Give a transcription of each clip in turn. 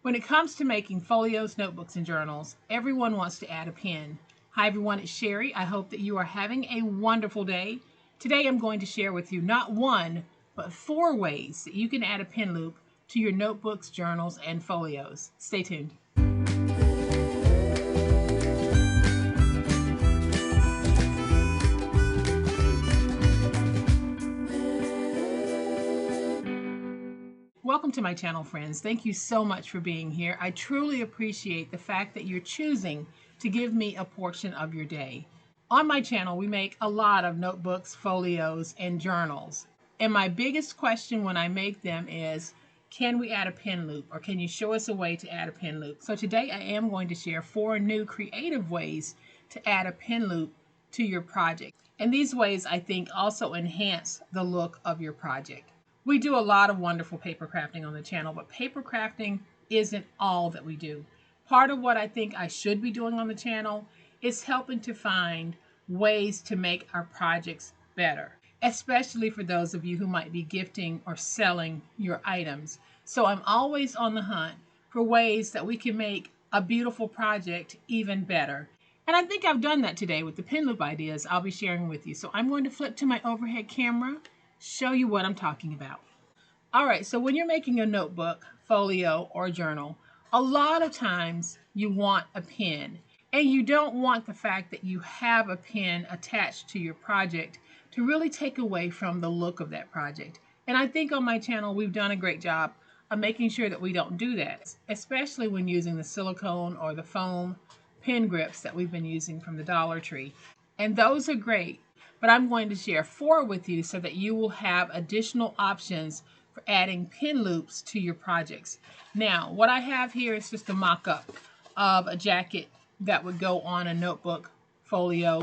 When it comes to making folios, notebooks, and journals, everyone wants to add a pen. Hi everyone, it's Sherry. I hope that you are having a wonderful day. Today I'm going to share with you not one, but 4 ways that you can add a pen loop to your notebooks, journals, and folios. Stay tuned. Welcome to my channel, friends. Thank you so much for being here. I truly appreciate the fact that you're choosing to give me a portion of your day. On my channel, we make a lot of notebooks, folios, and journals. And my biggest question when I make them is, can we add a pen loop, or can you show us a way to add a pen loop? So today I am going to share 4 new creative ways to add a pen loop to your project. And these ways, I think, also enhance the look of your project. We do a lot of wonderful paper crafting on the channel, but paper crafting isn't all that we do. Part of what I think I should be doing on the channel is helping to find ways to make our projects better, especially for those of you who might be gifting or selling your items. So I'm always on the hunt for ways that we can make a beautiful project even better. And I think I've done that today with the pen loop ideas I'll be sharing with you. So I'm going to flip to my overhead camera, show you what I'm talking about. All right, so when you're making a notebook, folio, or journal, a lot of times you want a pen, and you don't want the fact that you have a pen attached to your project to really take away from the look of that project. And I think on my channel we've done a great job of making sure that we don't do that, especially when using the silicone or the foam pen grips that we've been using from the Dollar Tree. And those are great, but I'm going to share 4 with you so that you will have additional options for adding pen loops to your projects. Now, what I have here is just a mock-up of a jacket that would go on a notebook, folio,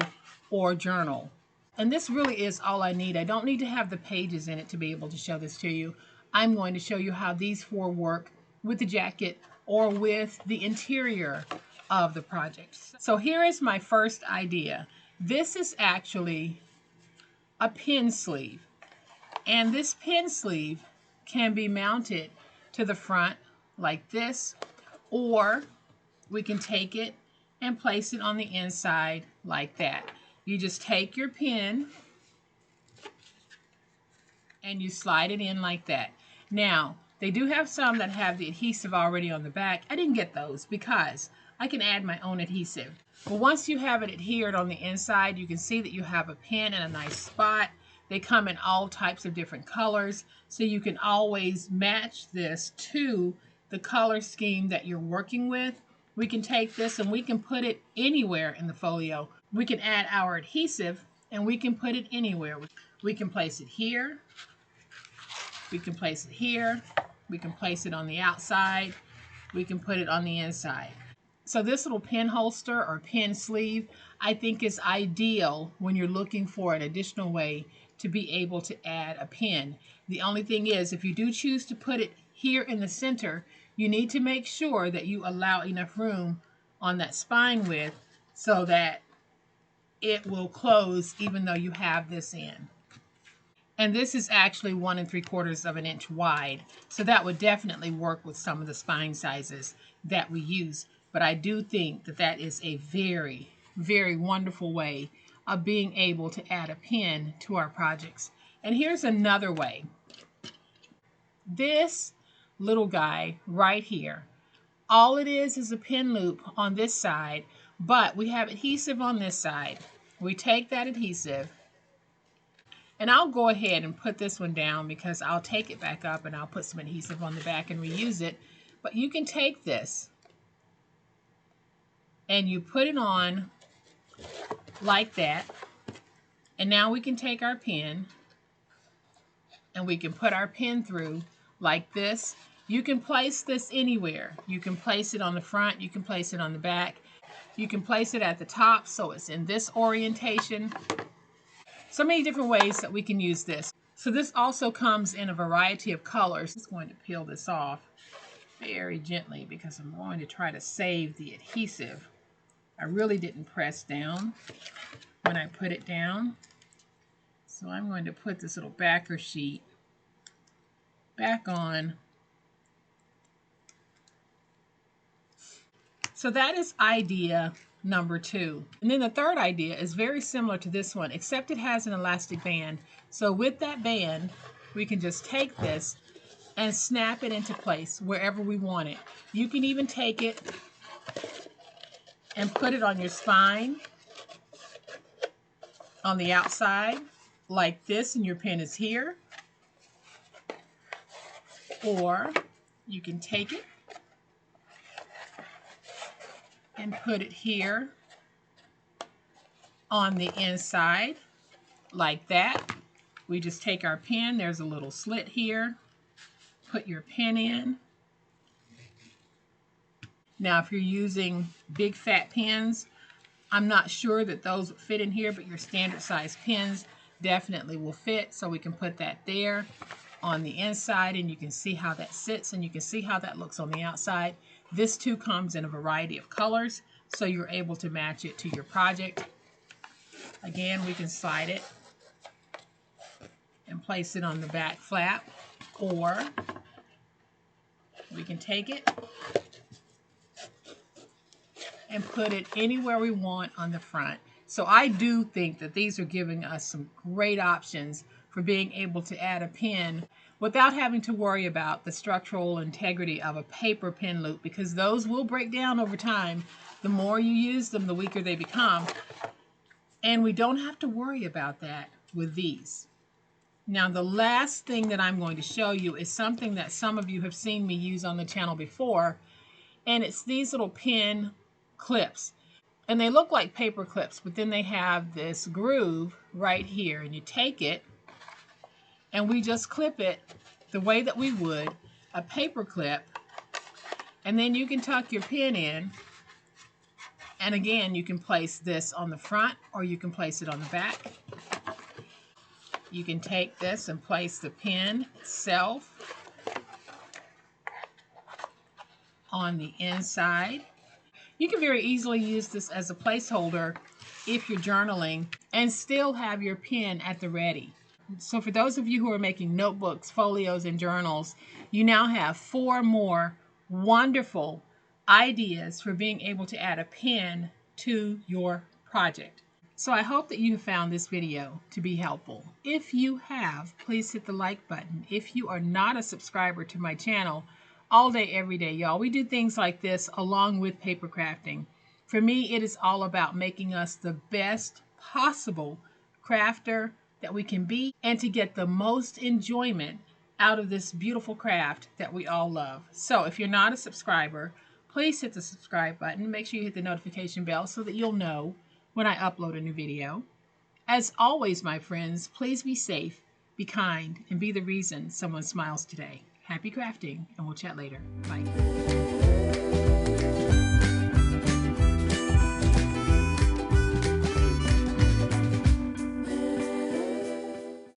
or journal. And this really is all I need. I don't need to have the pages in it to be able to show this to you. I'm going to show you how these 4 work with the jacket or with the interior of the project. So here is my first idea. This is actually a pen sleeve. And this pen sleeve can be mounted to the front like this, or we can take it and place it on the inside like that. You just take your pen and you slide it in like that. Now, they do have some that have the adhesive already on the back. I didn't get those because I can add my own adhesive. But once you have it adhered on the inside, you can see that you have a pen in a nice spot. They come in all types of different colors, so you can always match this to the color scheme that you're working with. We can take this and we can put it anywhere in the folio. We can add our adhesive and we can put it anywhere. We can place it here. We can place it here. We can place it on the outside. We can put it on the inside. So this little pen holster or pen sleeve, I think is ideal when you're looking for an additional way to be able to add a pen. The only thing is, if you do choose to put it here in the center, you need to make sure that you allow enough room on that spine width so that it will close even though you have this in. And this is actually 1 3/4 of an inch wide. So that would definitely work with some of the spine sizes that we use. But I do think that that is a very, very wonderful way of being able to add a pen to our projects. And here's another way. This little guy right here, all it is a pen loop on this side, but we have adhesive on this side. We take that adhesive, and I'll go ahead and put this one down because I'll take it back up and I'll put some adhesive on the back and reuse it. But you can take this and you put it on like that. And now we can take our pen and we can put our pen through like this. You can place this anywhere. You can place it on the front, you can place it on the back. You can place it at the top so it's in this orientation. So many different ways that we can use this. So this also comes in a variety of colors. I'm just going to peel this off very gently because I'm going to try to save the adhesive. I really didn't press down when I put it down. So I'm going to put this little backer sheet back on So that is idea number 2. And then the third idea is very similar to this one, except it has an elastic band. So with that band, we can just take this and snap it into place wherever we want it. You can even take it and put it on your spine on the outside like this, and your pen is here. Or you can take it and put it here on the inside like that. We just take our pen, there's a little slit here, put your pen in. Now if you're using big fat pens, I'm not sure that those would fit in here, but your standard size pens definitely will fit. So we can put that there on the inside, and you can see how that sits, and you can see how that looks on the outside. This too comes in a variety of colors, so you're able to match it to your project. Again, we can slide it and place it on the back flap, or we can take it and put it anywhere we want on the front. So I do think that these are giving us some great options for being able to add a pen without having to worry about the structural integrity of a paper pen loop, because those will break down over time. The more you use them, the weaker they become. And we don't have to worry about that with these. Now, the last thing that I'm going to show you is something that some of you have seen me use on the channel before, and it's these little pen clips. And they look like paper clips, but then they have this groove right here, and you take it and we just clip it the way that we would a paper clip, and then you can tuck your pen in, and again you can place this on the front or you can place it on the back. You can take this and place the pen itself on the inside. You can very easily use this as a placeholder if you're journaling and still have your pen at the ready. So for those of you who are making notebooks, folios, and journals, you now have 4 more wonderful ideas for being able to add a pen to your project. So I hope that you have found this video to be helpful. If you have, please hit the like button. If you are not a subscriber to my channel, all day, every day, y'all, we do things like this along with paper crafting. For me, it is all about making us the best possible crafter that we can be, and to get the most enjoyment out of this beautiful craft that we all love. So if you're not a subscriber, please hit the subscribe button. Make sure you hit the notification bell so that you'll know when I upload a new video. As always, my friends, please be safe, be kind, and be the reason someone smiles today. Happy crafting, and we'll chat later. Bye.